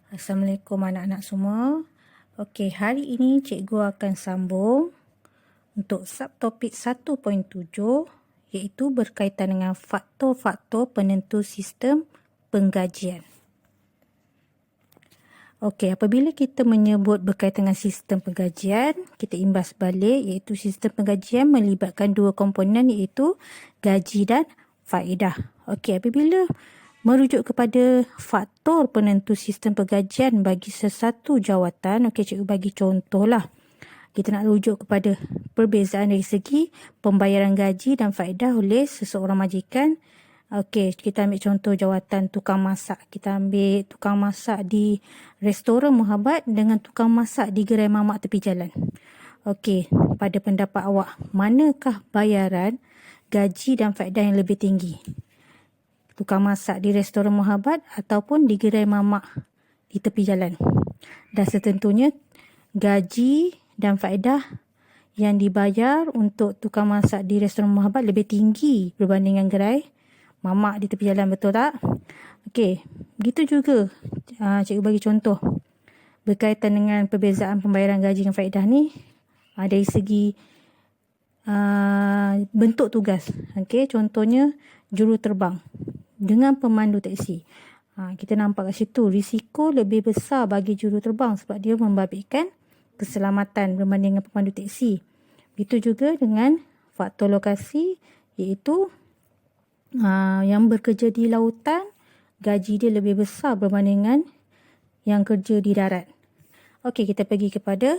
Assalamualaikum anak-anak semua. Okey, hari ini cikgu akan sambung untuk subtopik 1.7 iaitu berkaitan dengan faktor-faktor penentu sistem penggajian. Okey, apabila kita menyebut berkaitan dengan sistem penggajian, kita imbas balik iaitu sistem penggajian melibatkan dua komponen iaitu gaji dan faedah. Okey, apabila merujuk kepada faktor penentu sistem penggajian bagi sesuatu jawatan, okey, cikgu bagi contohlah. Kita nak rujuk kepada perbezaan dari segi pembayaran gaji dan faedah oleh seseorang majikan. Okey, kita ambil contoh jawatan tukang masak. Kita ambil tukang masak di restoran Muhabat dengan tukang masak di gerai mamak tepi jalan. Okey, pada pendapat awak, manakah bayaran gaji dan faedah yang lebih tinggi? Tukang masak di restoran Muhabat ataupun di gerai mamak di tepi jalan? Dan setentunya gaji dan faedah yang dibayar untuk tukang masak di restoran Muhabat lebih tinggi berbanding dengan gerai mamak di tepi jalan, betul tak? Okey, begitu juga cikgu bagi contoh berkaitan dengan perbezaan pembayaran gaji dan faedah ni dari segi bentuk tugas. Okey, contohnya juruterbang dengan pemandu teksi. Kita nampak kat situ risiko lebih besar bagi juruterbang sebab dia membabitkan keselamatan berbanding dengan pemandu teksi. Begitu juga dengan faktor lokasi iaitu yang bekerja di lautan, gaji dia lebih besar berbanding dengan yang kerja di darat. Okey, kita pergi kepada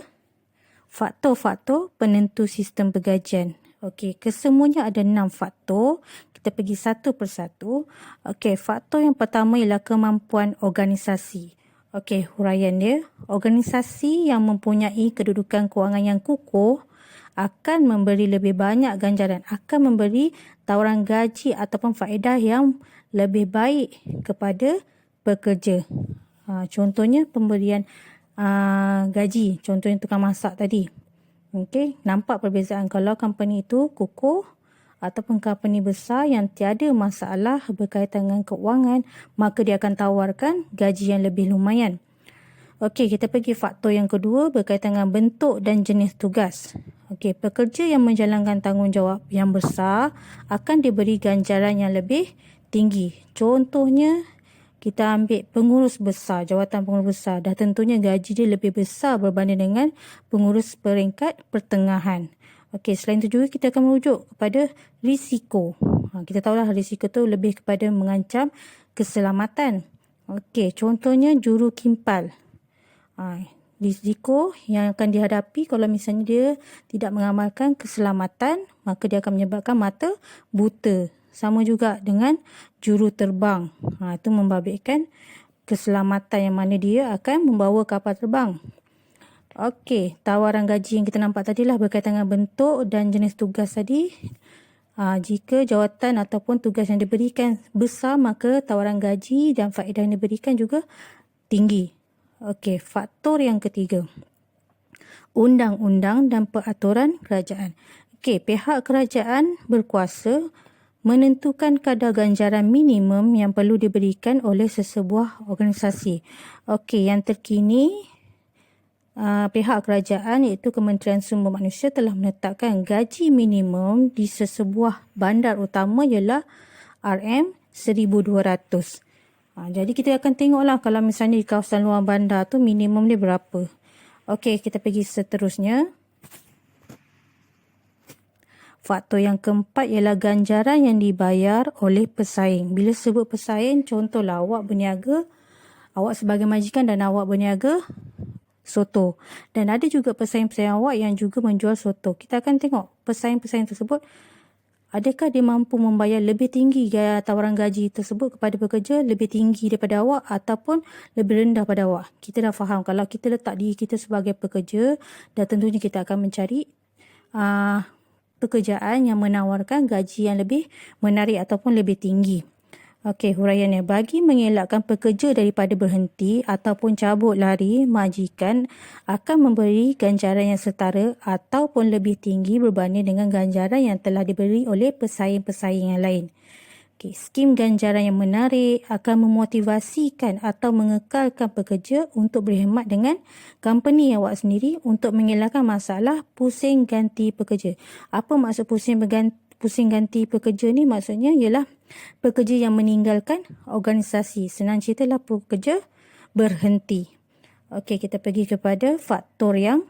faktor-faktor penentu sistem penggajian. Okey, kesemuanya ada 6 faktor. Kita pergi satu persatu. Okey, faktor yang pertama ialah kemampuan organisasi. Okey, huraian dia. Organisasi yang mempunyai kedudukan kewangan yang kukuh akan memberi lebih banyak ganjaran, akan memberi tawaran gaji ataupun faedah yang lebih baik kepada pekerja. Contohnya pemberian gaji, contohnya tukang masak tadi. Okey, nampak perbezaan kalau company itu kukuh ataupun company besar yang tiada masalah berkaitan dengan keuangan, maka dia akan tawarkan gaji yang lebih lumayan. Okey, kita pergi faktor yang kedua berkaitan dengan bentuk dan jenis tugas. Okey, pekerja yang menjalankan tanggungjawab yang besar akan diberi ganjaran yang lebih tinggi. Contohnya, kita ambil pengurus besar, jawatan pengurus besar. Dah tentunya gaji dia lebih besar berbanding dengan pengurus peringkat pertengahan. Okey, selain itu juga kita akan merujuk kepada risiko. Kita tahulah risiko tu lebih kepada mengancam keselamatan. Okey, contohnya juru kimpal. Risiko yang akan dihadapi kalau misalnya dia tidak mengamalkan keselamatan, maka dia akan menyebabkan mata buta. Sama juga dengan juru terbang. Itu membabitkan keselamatan yang mana dia akan membawa kapal terbang. Okey, tawaran gaji yang kita nampak tadilah berkaitan dengan bentuk dan jenis tugas tadi. Jika jawatan ataupun tugas yang diberikan besar, maka tawaran gaji dan faedah yang diberikan juga tinggi. Okey, faktor yang ketiga. Undang-undang dan peraturan kerajaan. Okey, pihak kerajaan berkuasa menentukan kadar ganjaran minimum yang perlu diberikan oleh sesebuah organisasi. Okey, yang terkini pihak kerajaan iaitu Kementerian Sumber Manusia telah menetapkan gaji minimum di sesebuah bandar utama ialah RM1,200. Jadi kita akan tengoklah kalau misalnya di kawasan luar bandar tu minimum dia berapa. Okey, kita pergi seterusnya. Faktor yang keempat ialah ganjaran yang dibayar oleh pesaing. Bila sebut pesaing, contohlah awak berniaga, awak sebagai majikan dan awak berniaga soto. Dan ada juga pesaing-pesaing awak yang juga menjual soto. Kita akan tengok pesaing-pesaing tersebut, adakah dia mampu membayar lebih tinggi tawaran gaji tersebut kepada pekerja, lebih tinggi daripada awak ataupun lebih rendah pada awak. Kita dah faham kalau kita letak diri kita sebagai pekerja, dan tentunya kita akan mencari pekerjaan yang menawarkan gaji yang lebih menarik ataupun lebih tinggi. Okey, huraiannya, bagi mengelakkan pekerja daripada berhenti ataupun cabut lari, majikan akan memberi ganjaran yang setara ataupun lebih tinggi berbanding dengan ganjaran yang telah diberi oleh pesaing-pesaing yang lain. Okay, skim ganjaran yang menarik akan memotivasikan atau mengekalkan pekerja untuk berkhidmat dengan company awak sendiri untuk mengelakkan masalah pusing ganti pekerja. Apa maksud pusing ganti pekerja ni? Maksudnya ialah pekerja yang meninggalkan organisasi. Senang cerita lah, pekerja berhenti. Okey, kita pergi kepada faktor yang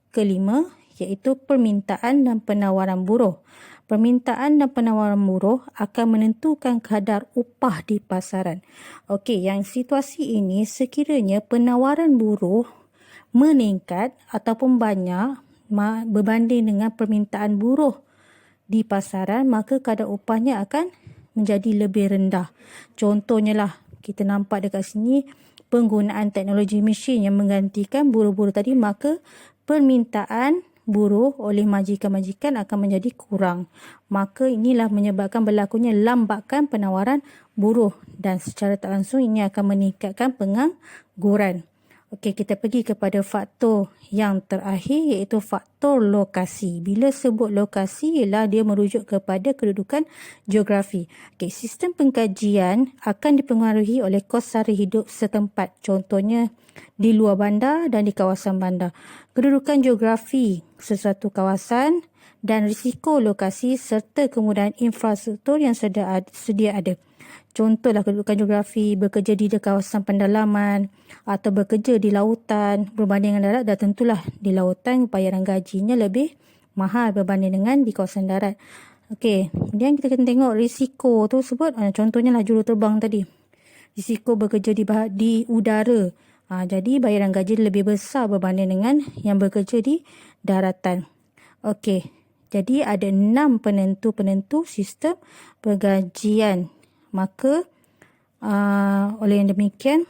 kelima, iaitu permintaan dan penawaran buruh. Permintaan dan penawaran buruh akan menentukan kadar upah di pasaran. Okey, yang situasi ini sekiranya penawaran buruh meningkat ataupun banyak berbanding dengan permintaan buruh di pasaran, maka kadar upahnya akan menjadi lebih rendah. Contohnya lah, kita nampak dekat sini penggunaan teknologi mesin yang menggantikan buruh-buruh tadi, maka permintaan buruh oleh majikan-majikan akan menjadi kurang. Maka inilah menyebabkan berlakunya lambakan penawaran buruh dan secara tak langsung ini akan meningkatkan pengangguran. Okey, kita pergi kepada faktor yang terakhir, iaitu faktor lokasi. Bila sebut lokasi, ialah dia merujuk kepada kedudukan geografi. Okey, sistem pengkajian akan dipengaruhi oleh kos sara hidup setempat. Contohnya di luar bandar dan di kawasan bandar. Kedudukan geografi sesuatu kawasan dan risiko lokasi serta kemudahan infrastruktur yang sedia ada. Contohlah kedudukan geografi, bekerja di kawasan pendalaman atau bekerja di lautan berbanding dengan darat, dah tentulah di lautan bayaran gajinya lebih mahal berbanding dengan di kawasan darat. Okey, kemudian kita akan tengok risiko tu sebut, contohnya lah juruterbang tadi. Risiko bekerja di udara. Jadi bayaran gaji lebih besar berbanding dengan yang bekerja di daratan. Okey, jadi ada 6 penentu-penentu sistem penggajian. Maka oleh yang demikian,